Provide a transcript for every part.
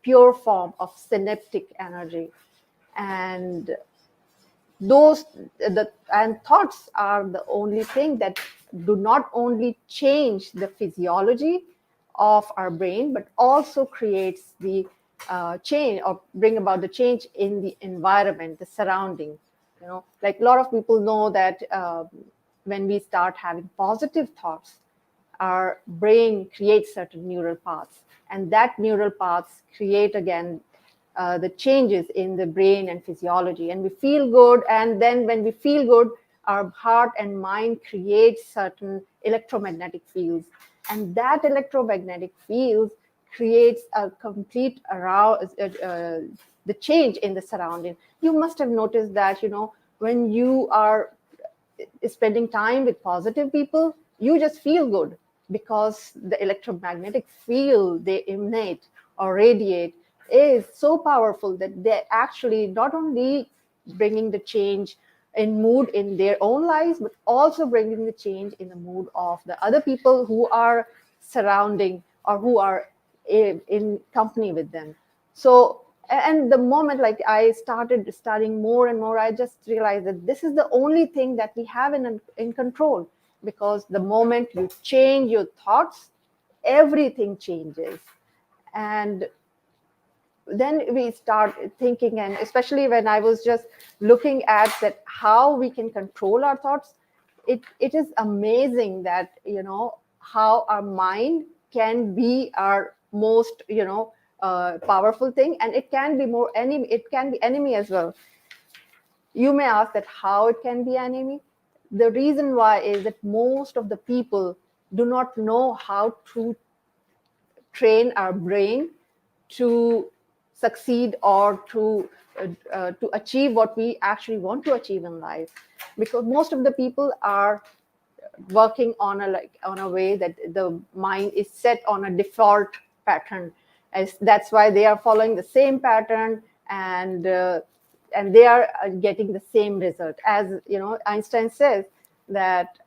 pure form of synaptic energy. And thoughts are the only thing that do not only change the physiology of our brain, but also creates the change, or bring about the change in the environment, the surrounding. Like a lot of people know that when we start having positive thoughts, our brain creates certain neural paths, and that neural paths create again the changes in the brain and physiology, and we feel good. And then when we feel good, our heart and mind create certain electromagnetic fields, and that electromagnetic fields creates a complete the change in the surrounding. You must have noticed that when you are spending time with positive people, you just feel good, because the electromagnetic field they emanate or radiate is so powerful that they're actually not only bringing the change in mood in their own lives, but also bringing the change in the mood of the other people who are surrounding or who are in company with them. So, and the moment like I started studying more and more, I just realized that this is the only thing that we have in control, because the moment you change your thoughts, everything changes. And then we start thinking, and especially when I was just looking at that how we can control our thoughts, it is amazing that how our mind can be our most powerful thing, and it can be more enemy, it can be enemy as well. You may ask that how it can be enemy. The reason why is that most of the people do not know how to train our brain to succeed or to achieve what we actually want to achieve in life, because most of the people are working on a way that the mind is set on a default pattern, as that's why they are following the same pattern, and they are getting the same result. As Einstein says that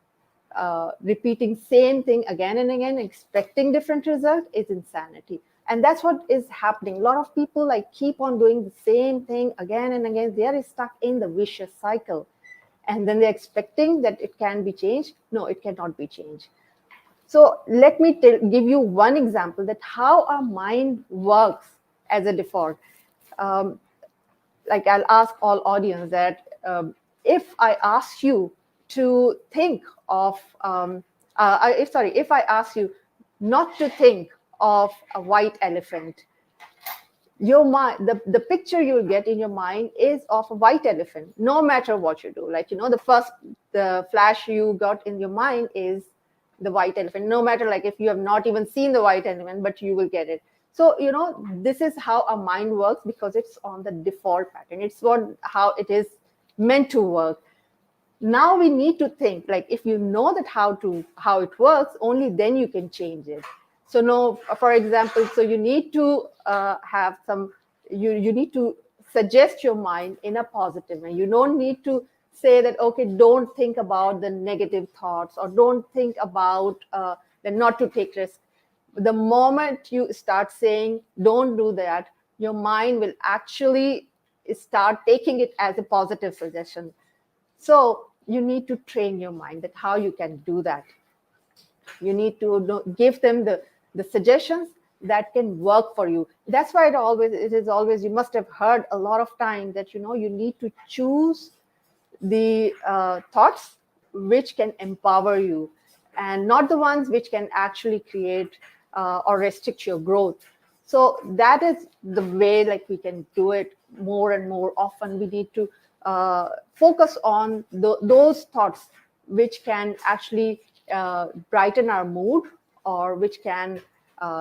repeating same thing again and again, expecting different result, is insanity. And that's what is happening. A lot of people keep on doing the same thing again and again. They are stuck in the vicious cycle, and then they're expecting that it can be changed. No, it cannot be changed. So let me give you one example that how our mind works as a default. I'll ask all audience that if I ask you to think of if I ask you not to think of a white elephant, your mind, the picture you'll get in your mind is of a white elephant, no matter what you do. The flash you got in your mind is the white elephant, no matter if you have not even seen the white elephant, but you will get it. So this is how our mind works, because it's on the default pattern. It's how it is meant to work. Now we need to think, if you know that how it works, only then you can change it. So no, for example, so you need to have some, you need to suggest your mind in a positive way. You don't need to say that, okay, don't think about the negative thoughts, or don't think about not to take risks. The moment you start saying, don't do that, your mind will actually start taking it as a positive suggestion. So you need to train your mind that how you can do that. You need to give them the suggestions that can work for you. That's why it is always, you must have heard a lot of time that, you need to choose the thoughts which can empower you, and not the ones which can actually create or restrict your growth. So that is the way we can do it more and more often. We need to focus on those thoughts which can actually brighten our mood, or which can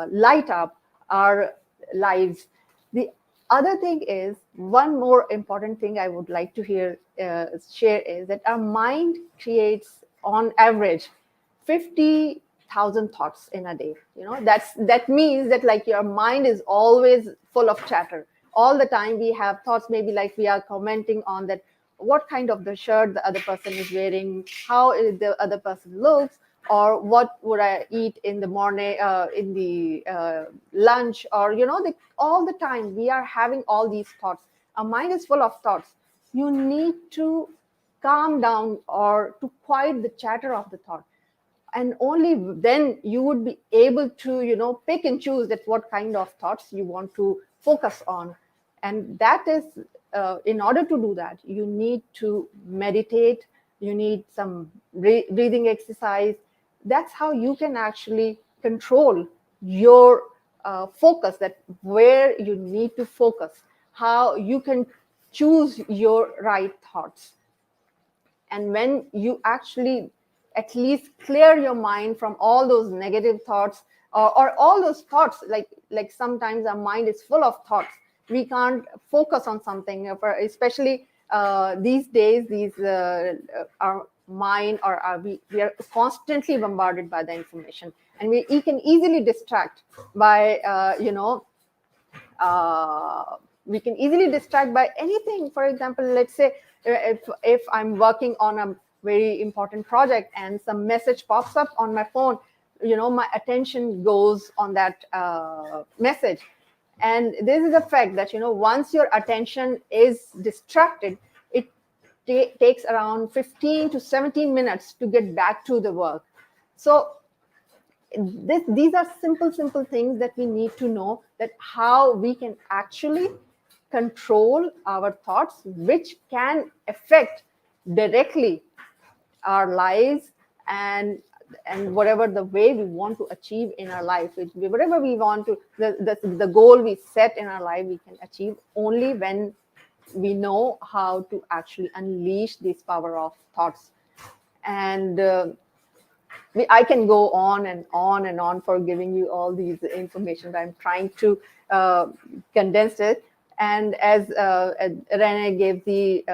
light up our lives. The other thing is, one more important thing I would like to share is that our mind creates on average 50,000 thoughts in a day. That means that your mind is always full of chatter. All the time we have thoughts, maybe we are commenting on that, what kind of the shirt the other person is wearing, how the other person looks, or what would I eat in the morning, in the lunch, or all the time we are having all these thoughts. Our mind is full of thoughts. You need to calm down or to quiet the chatter of the thought, and only then you would be able to pick and choose that what kind of thoughts you want to focus on. And that is, in order to do that, you need to meditate, you need some breathing exercise. That's how you can actually control your focus, that where you need to focus, how you can choose your right thoughts. And when you actually at least clear your mind from all those negative thoughts, or all those thoughts, like sometimes our mind is full of thoughts, we can't focus on something, especially these days, our mind, we are constantly bombarded by the information, and we can easily distract by we can easily distract by anything. For example, let's say if I'm working on a very important project and some message pops up on my phone, my attention goes on that message. And this is a fact that once your attention is distracted, it takes around 15 to 17 minutes to get back to the work. So these are simple things that we need to know, that how we can actually control our thoughts, which can affect directly our lives, and whatever the way we want to achieve in our life, whatever we want to, the goal we set in our life, we can achieve only when we know how to actually unleash this power of thoughts. And I can go on and on and on for giving you all these information, but I'm trying to condense it. And as Rene gave the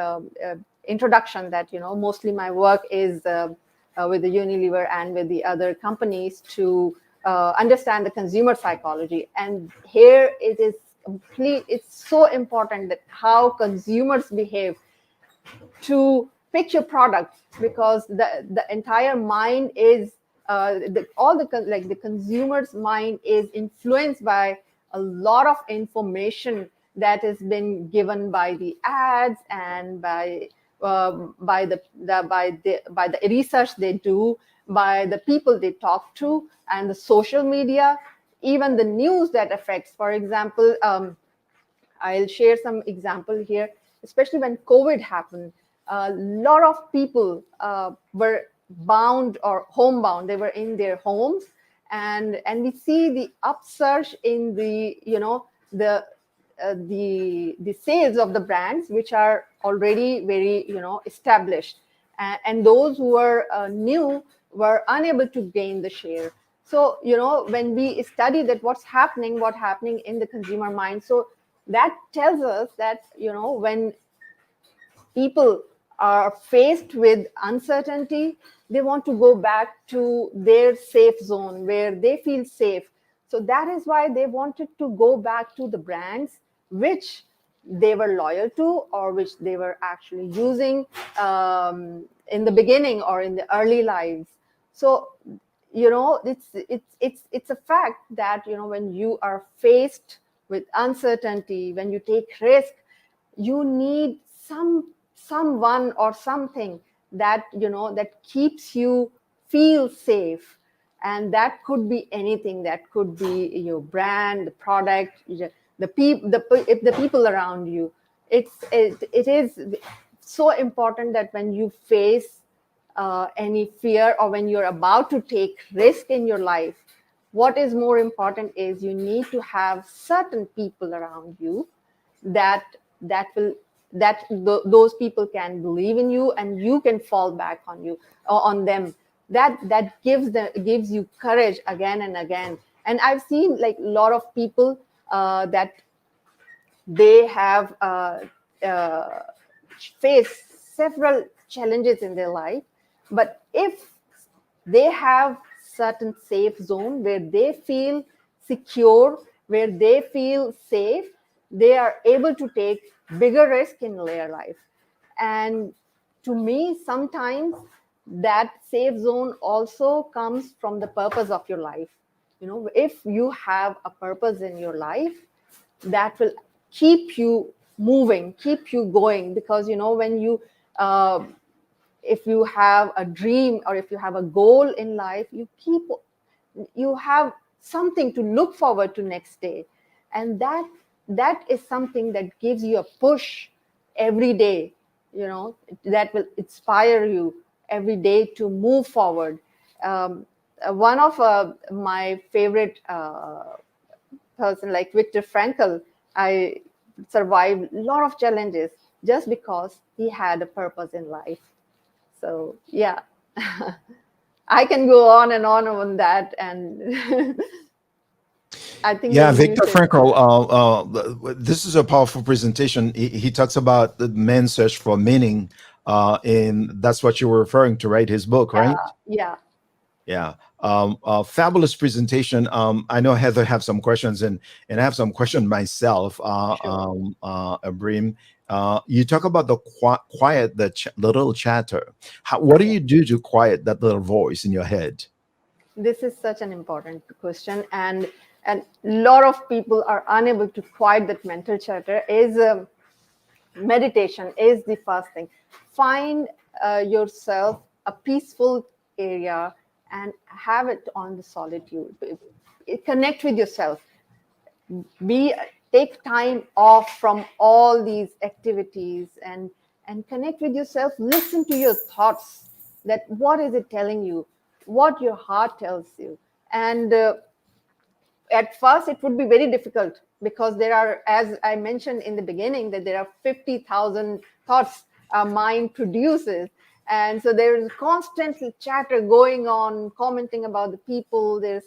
introduction, that mostly my work is with the Unilever and with the other companies to understand the consumer psychology. And here it is it's so important that how consumers behave to pick your product, because the entire mind is the consumer's mind is influenced by a lot of information that has been given by the ads, and by the research they do, by the people they talk to, and the social media, even the news that affects. For example, I'll share some example here. Especially when COVID happened, a lot of people were bound or homebound. They were in their homes, and we see the upsurge in the sales of the brands which are already very established, and those who were new were unable to gain the share. So when we study that what's happening in the consumer mind, so that tells us that when people are faced with uncertainty, they want to go back to their safe zone where they feel safe. So that is why they wanted to go back to the brands which they were loyal to, or which they were actually using in the beginning or in the early lives. So it's a fact that when you are faced with uncertainty, when you take risk, you need someone or something that that keeps you feel safe. And that could be anything. That could be your brand, the product, the people around you. It is so important that when you face any fear, or when you're about to take risk in your life, what is more important is you need to have certain people around you those people can believe in you, and you can fall back on them. That gives you courage again and again. And I've seen like a lot of people that they have faced several challenges in their life, but if they have certain safe zone where they feel secure, where they feel safe, they are able to take bigger risk in their life. And to me, sometimes that safe zone also comes from the purpose of your life. If you have a purpose in your life, that will keep you moving, keep you going, because when you if you have a dream or if you have a goal in life, you have something to look forward to next day, and that is something that gives you a push every day, that will inspire you every day to move forward. One of my favorite person, like Viktor Frankl, I survived a lot of challenges just because he had a purpose in life. So yeah, I can go on that, and I think Yeah, maybe you Viktor should. Frankl. This is a powerful presentation. He talks about the man's search for meaning, and that's what you were referring to, right? His book, right? Yeah, Yeah. Fabulous presentation. I know Heather have some questions, and I have some questions myself. sure. Abrim, you talk about the quiet, the little chatter. What do Yeah. you do to quiet that little voice in your head? This is such an important question, and a lot of people are unable to quiet that mental chatter. Is meditation is the first thing. Find yourself a peaceful area and have it on the solitude. Connect with yourself. Be Take time off from all these activities, and connect with yourself. Listen to your thoughts, that what is it telling you, what your heart tells you. And at first it would be very difficult, because there are, as I mentioned in the beginning, that there are 50,000 thoughts our mind produces. And so there is constant chatter going on, commenting about the people there's.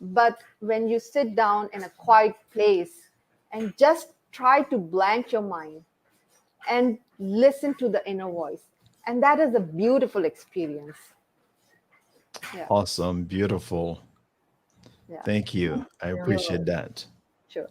But when you sit down in a quiet place and just try to blank your mind and listen to the inner voice, and that is a beautiful experience. Yeah. Awesome, beautiful. Yeah. Thank you. I You're appreciate welcome. that. Sure.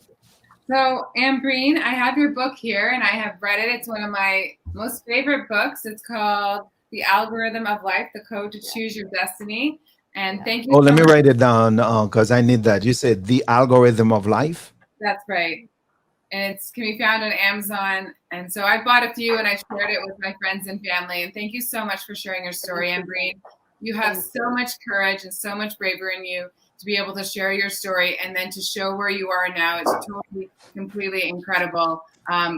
So, Ambreen, I have your book here and I have read it. It's one of my most favorite books. It's called The Algorithm of Life, The Code to Choose Your Destiny. And Yeah. thank you Oh, let so me much. write it down because I need that. You said the algorithm of life. That's right. And it can be found on Amazon. And so I bought a few and I shared it with my friends and family. And thank you so much for sharing your story, Thank you. Ambreen. You have Thank so you. much courage and so much bravery in you to be able to share your story and then to show where you are now. It's totally, completely incredible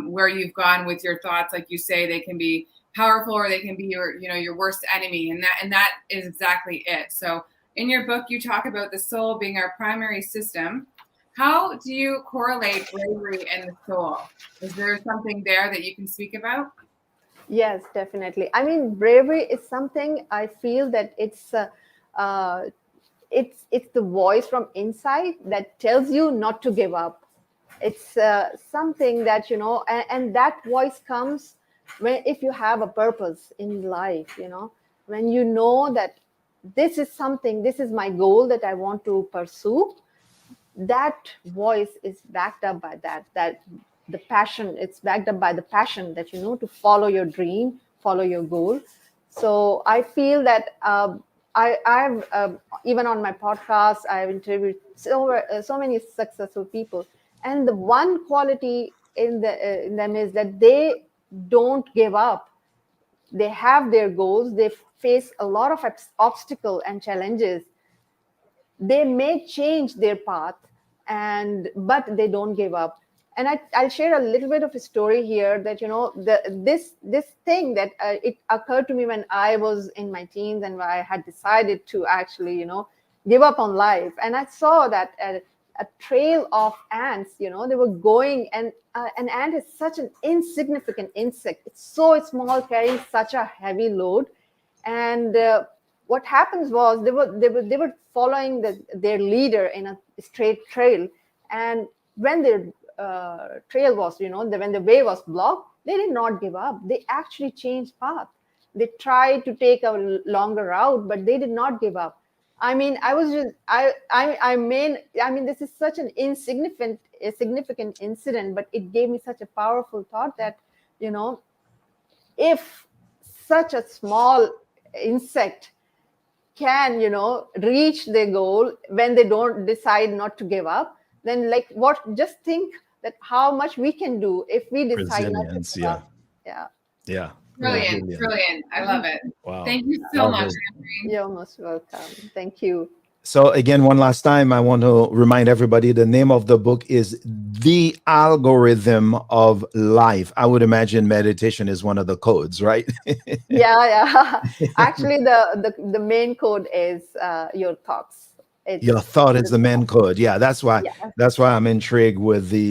where you've gone with your thoughts. Like you say, they can be powerful or they can be your worst enemy. And that is exactly it. So in your book, you talk about the soul being our primary system. How do you correlate bravery and the soul? Is there something there that you can speak about? Yes, definitely. I mean, bravery is something I feel that uh, it's the voice from inside that tells you not to give up. It's something that and that voice comes when, if you have a purpose in life, when you know that this is my goal that I want to pursue. That voice is backed up by that the passion, it's backed up by the passion that to follow your dream, follow your goal. So I feel that I've even on my podcast I've interviewed so many successful people, and the one quality in them is that they don't give up. They have their goals, they face a lot of obstacle and challenges. They may change their path, and but they don't give up. And I'll share a little bit of a story here, that this thing that it occurred to me when I was in my teens, and I had decided to actually give up on life. And I saw that a trail of ants, they were going, and an ant is such an insignificant insect. It's so small, carrying such a heavy load. And what happens was they were following their leader in a straight trail. And when their trail was, when the way was blocked, they did not give up. They actually changed path. They tried to take a longer route, but they did not give up. I mean, I was just I mean, this is such an insignificant a significant incident, but it gave me such a powerful thought that you know if such a small insect can, reach their goal when they don't decide not to give up, then just think that how much we can do if we decide not to Resilience, give yeah. up. Yeah. Yeah. Brilliant, Brilliant. brilliant. I love it. Wow. Thank you so much, Lovely. Ambreen. You're most welcome. Thank you. So again, one last time, I want to remind everybody the name of the book is The Algorithm of Life. I would imagine meditation is one of the codes, right? Yeah. Actually, the main code is your thoughts. Your thought is the main code. Yeah, that's why Yeah. I'm intrigued with the